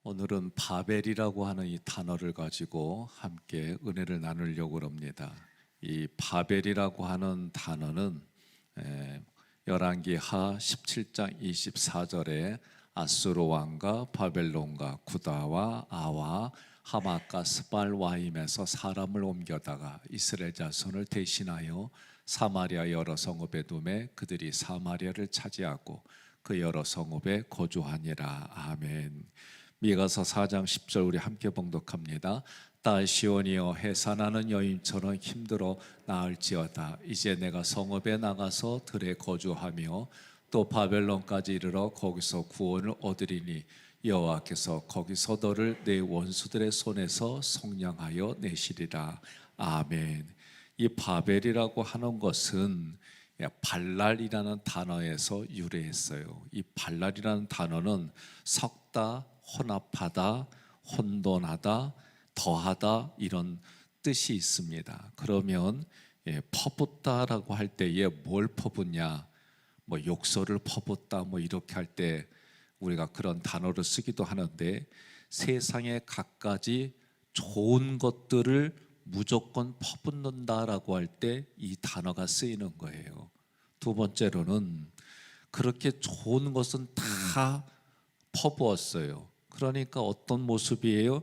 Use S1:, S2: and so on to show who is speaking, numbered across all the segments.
S1: 오늘은 바벨이라고 하는 이 단어를 가지고 함께 은혜를 나누려고 합니다. 이 바벨이라고 하는 단어는 열왕기하 17장 24절에 아수르 왕과 바벨론과 구다와 아와 하마과 스발와임에서 사람을 옮겨다가 이스라엘 자손을 대신하여 사마리아 여러 성읍에 두매 그들이 사마리아를 차지하고 그 여러 성읍에 거주하니라. 아멘. 미가서 4장 10절 우리 함께 봉독합니다. 딸 시온이여 해산하는 여인처럼 힘들어 나을지어다. 이제 내가 성읍에 나가서 들에 거주하며 또 바벨론까지 이르러 거기서 구원을 얻으리니 여호와께서 거기서 너를 내 원수들의 손에서 속량하여 내시리라. 아멘. 이 바벨이라고 하는 것은 발랄이라는 단어에서 유래했어요. 이 발랄이라는 단어는 섞다, 혼합하다, 혼돈하다, 더하다 이런 뜻이 있습니다. 그러면 퍼붓다라고 할 때에 뭘 퍼붓냐? 뭐 욕설을 퍼붓다 뭐 이렇게 할 때 우리가 그런 단어를 쓰기도 하는데 세상에 갖가지 좋은 것들을 무조건 퍼붓는다라고 할 때 이 단어가 쓰이는 거예요. 두 번째로는 그렇게 좋은 것은 다 퍼부었어요. 그러니까 어떤 모습이에요?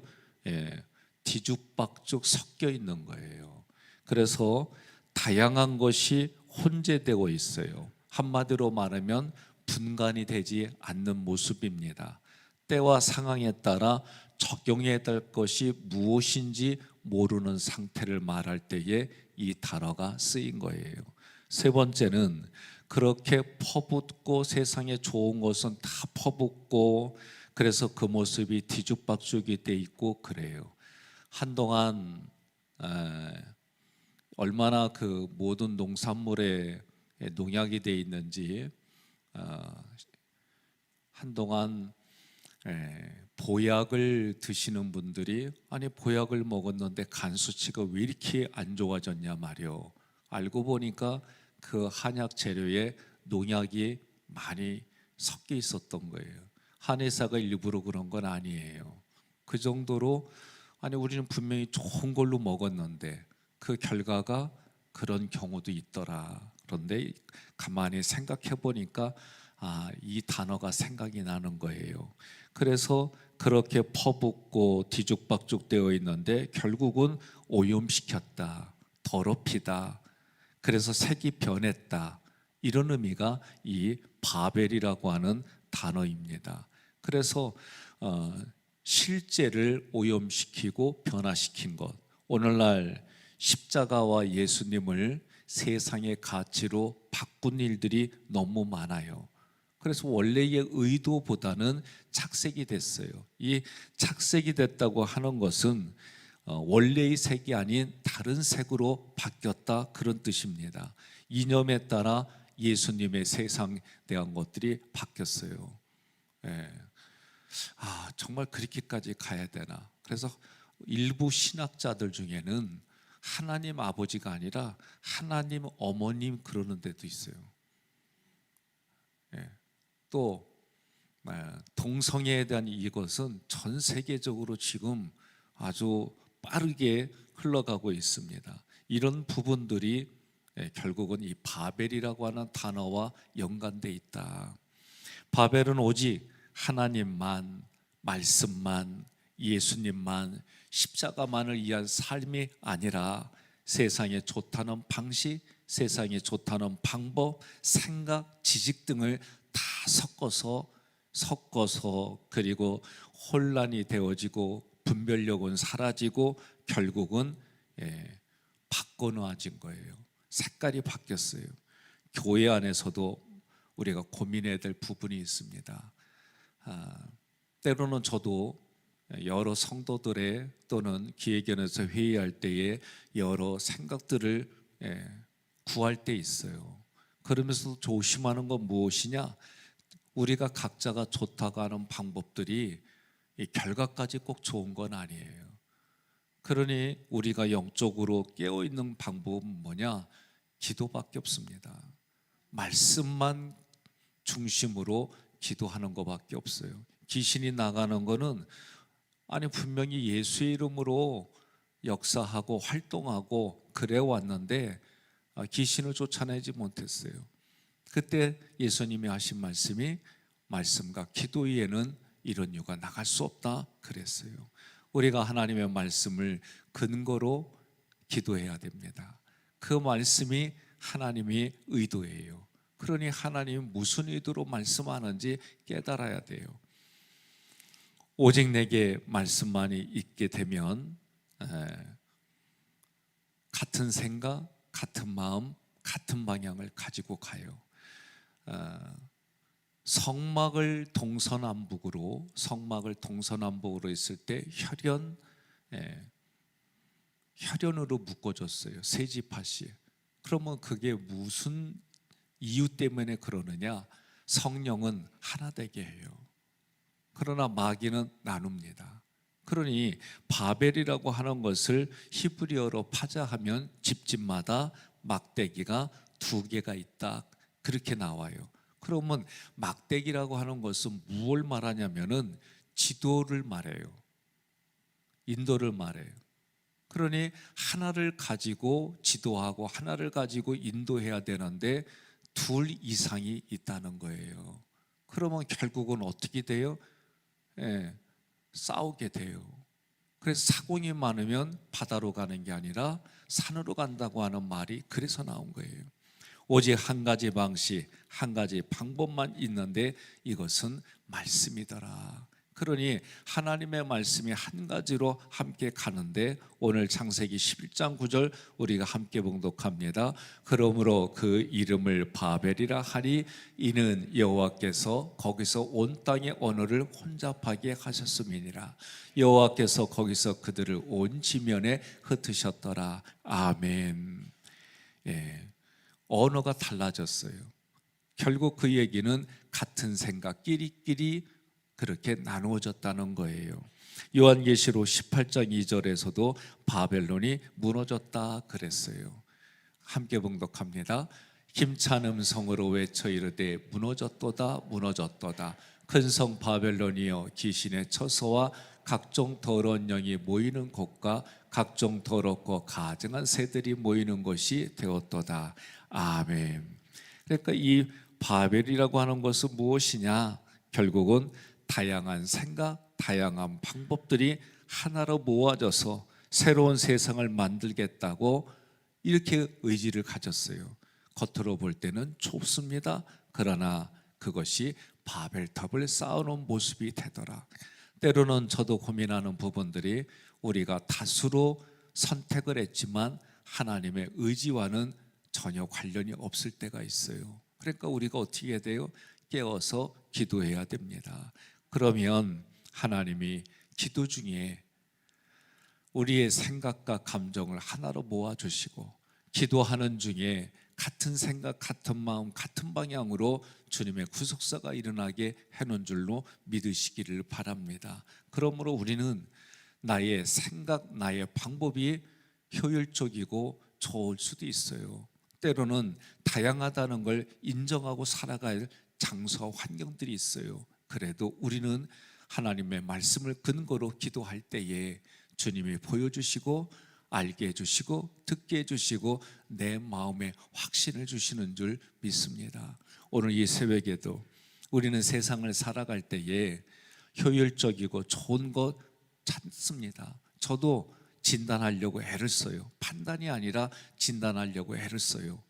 S1: 뒤죽박죽 섞여 있는 거예요. 그래서 다양한 것이 혼재되고 있어요. 한마디로 말하면 분간이 되지 않는 모습입니다. 때와 상황에 따라 적용해야 될 것이 무엇인지 모르는 상태를 말할 때에 이 단어가 쓰인 거예요. 세 번째는 그렇게 퍼붓고 세상에 좋은 것은 다 퍼붓고 그래서 그 모습이 뒤죽박죽이 돼 있고 그래요. 한동안 얼마나 그 모든 농산물에 농약이 돼 있는지 한동안 보약을 드시는 분들이 아니 보약을 먹었는데 간 수치가 왜 이렇게 안 좋아졌냐 말이요. 알고 보니까 그 한약 재료에 농약이 많이 섞여 있었던 거예요. 한의사가 일부러 그런 건 아니에요. 그 정도로 아니 우리는 분명히 좋은 걸로 먹었는데 그 결과가 그런 경우도 있더라. 그런데 가만히 생각해 보니까 이 단어가 생각이 나는 거예요. 그래서 그렇게 퍼붓고 뒤죽박죽 되어 있는데 결국은 오염시켰다, 더럽히다. 그래서 색이 변했다. 이런 의미가 이 바벨이라고 하는 단어입니다. 그래서 실제를 오염시키고 변화시킨 것. 오늘날 십자가와 예수님을 세상의 가치로 바꾼 일들이 너무 많아요. 그래서 원래의 의도보다는 착색이 됐어요. 이 착색이 됐다고 하는 것은 원래의 색이 아닌 다른 색으로 바뀌었다 그런 뜻입니다. 이념에 따라 예수님의 세상에 대한 것들이 바뀌었어요. 정말 그렇게까지 가야 되나? 그래서 일부 신학자들 중에는 하나님 아버지가 아니라 하나님 어머님 그러는 데도 있어요. 또 동성애에 대한 이것은 전 세계적으로 지금 아주 빠르게 흘러가고 있습니다. 이런 부분들이 결국은 이 바벨이라고 하는 단어와 연관돼 있다. 바벨은 오직 하나님만, 말씀만, 예수님만, 십자가만을 위한 삶이 아니라 세상에 좋다는 방식, 세상에 좋다는 방법, 생각, 지식 등을 다 섞어서 그리고 혼란이 되어지고 분별력은 사라지고 결국은 바꿔놓아진 거예요. 색깔이 바뀌었어요. 교회 안에서도 우리가 고민해야 될 부분이 있습니다. 때로는 저도 여러 성도들의 또는 기획연에서 회의할 때에 여러 생각들을 구할 때 있어요. 그러면서 조심하는 건 무엇이냐? 우리가 각자가 좋다고 하는 방법들이 이 결과까지 꼭 좋은 건 아니에요. 그러니 우리가 영적으로 깨어있는 방법은 뭐냐? 기도밖에 없습니다. 말씀만 중심으로 기도하는 것밖에 없어요. 귀신이 나가는 거는 아니 분명히 예수의 이름으로 역사하고 활동하고 그래 왔는데 귀신을 쫓아내지 못했어요. 그때 예수님이 하신 말씀이 말씀과 기도 위에는 이런 유가 나갈 수 없다 그랬어요. 우리가 하나님의 말씀을 근거로 기도해야 됩니다. 그 말씀이 하나님의 의도예요. 그러니 하나님이 무슨 의도로 말씀하는지 깨달아야 돼요. 오직 내게 말씀만이 있게 되면 같은 생각, 같은 마음, 같은 방향을 가지고 가요. 성막을 동서남북으로 있을 때 혈연으로 묶어줬어요. 세 지파씨. 그러면 그게 무슨 이유 때문에 그러느냐? 성령은 하나 되게 해요. 그러나 마귀는 나눕니다. 그러니 바벨이라고 하는 것을 히브리어로 파자하면 집집마다 막대기가 2개가 있다 그렇게 나와요. 그러면 막대기라고 하는 것은 무엇을 말하냐면은 지도를 말해요. 인도를 말해요. 그러니 하나를 가지고 지도하고 하나를 가지고 인도해야 되는데 2 이상이 있다는 거예요. 그러면 결국은 어떻게 돼요? 싸우게 돼요. 그래서 사공이 많으면 바다로 가는 게 아니라 산으로 간다고 하는 말이 그래서 나온 거예요. 오직 한 가지 방식, 한 가지 방법만 있는데 이것은 말씀이더라. 그러니 하나님의 말씀이 한 가지로 함께 가는데 오늘 창세기 11장 9절 우리가 함께 봉독합니다. 그러므로 그 이름을 바벨이라 하니 이는 여호와께서 거기서 온 땅의 언어를 혼잡하게 하셨음이니라. 여호와께서 거기서 그들을 온 지면에 흩으셨더라. 아멘. 언어가 달라졌어요. 결국 그 얘기는 같은 생각, 끼리끼리 그렇게 나누어졌다는 거예요. 요한계시록 18장 2절에서도 바벨론이 무너졌다 그랬어요. 함께 봉독합니다. 힘찬 음성으로 외쳐 이르되 무너졌도다 무너졌도다. 큰 성 바벨론이여 귀신의 처소와 각종 더러운 영이 모이는 곳과 각종 더럽고 가증한 새들이 모이는 곳이 되었도다. 아멘. 그러니까 이 바벨이라고 하는 것은 무엇이냐? 결국은 다양한 생각, 다양한 방법들이 하나로 모아져서 새로운 세상을 만들겠다고 이렇게 의지를 가졌어요. 겉으로 볼 때는 좁습니다. 그러나 그것이 바벨탑을 쌓아놓은 모습이 되더라. 때로는 저도 고민하는 부분들이 우리가 다수로 선택을 했지만 하나님의 의지와는 전혀 관련이 없을 때가 있어요. 그러니까 우리가 어떻게 해야 돼요? 깨어서 기도해야 됩니다. 그러면 하나님이 기도 중에 우리의 생각과 감정을 하나로 모아주시고 기도하는 중에 같은 생각, 같은 마음, 같은 방향으로 주님의 구속사가 일어나게 해놓은 줄로 믿으시기를 바랍니다. 그러므로 우리는 나의 생각, 나의 방법이 효율적이고 좋을 수도 있어요. 때로는 다양하다는 걸 인정하고 살아갈 장소와 환경들이 있어요. 그래도 우리는 하나님의 말씀을 근거로 기도할 때에 주님이 보여주시고 알게 해주시고 듣게 해주시고 내 마음에 확신을 주시는 줄 믿습니다. 오늘 이 새벽에도 우리는 세상을 살아갈 때에 효율적이고 좋은 것 찾습니다. 저도 진단하려고 애를 써요. 판단이 아니라 진단하려고 애를 써요.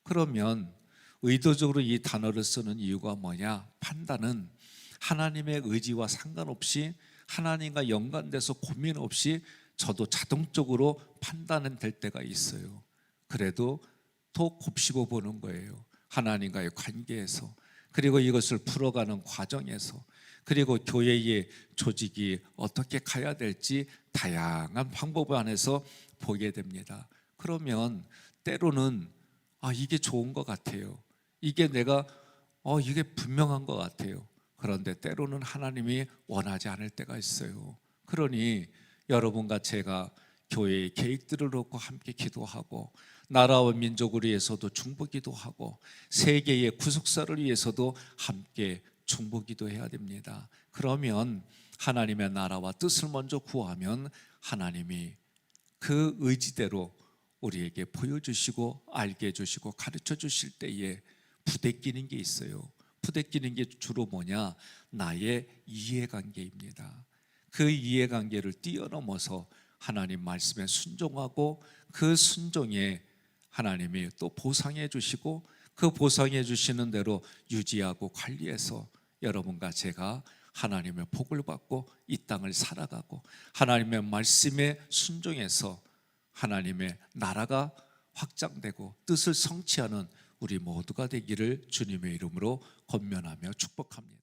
S1: 그러면 의도적으로 이 단어를 쓰는 이유가 뭐냐? 판단은 하나님의 의지와 상관없이 하나님과 연관돼서 고민 없이 저도 자동적으로 판단은 될 때가 있어요. 그래도 더 곱씹어 보는 거예요. 하나님과의 관계에서, 그리고 이것을 풀어가는 과정에서, 그리고 교회의 조직이 어떻게 가야 될지 다양한 방법 안에서 보게 됩니다. 그러면 때로는 이게 좋은 것 같아요. 이게 내가 이게 분명한 것 같아요. 그런데 때로는 하나님이 원하지 않을 때가 있어요. 그러니 여러분과 제가 교회의 계획들을 놓고 함께 기도하고 나라와 민족을 위해서도 중보기도하고 세계의 구속사를 위해서도 함께 중보기도해야 됩니다. 그러면 하나님의 나라와 뜻을 먼저 구하면 하나님이 그 의지대로 우리에게 보여주시고 알게 해주시고 가르쳐 주실 때에 부대끼는 게 있어요. 부대끼는 게 주로 뭐냐? 나의 이해관계입니다. 그 이해관계를 뛰어넘어서 하나님 말씀에 순종하고 그 순종에 하나님이 또 보상해 주시고 그 보상해 주시는 대로 유지하고 관리해서 여러분과 제가 하나님의 복을 받고 이 땅을 살아가고 하나님의 말씀에 순종해서 하나님의 나라가 확장되고 뜻을 성취하는 우리 모두가 되기를 주님의 이름으로 권면하며 축복합니다.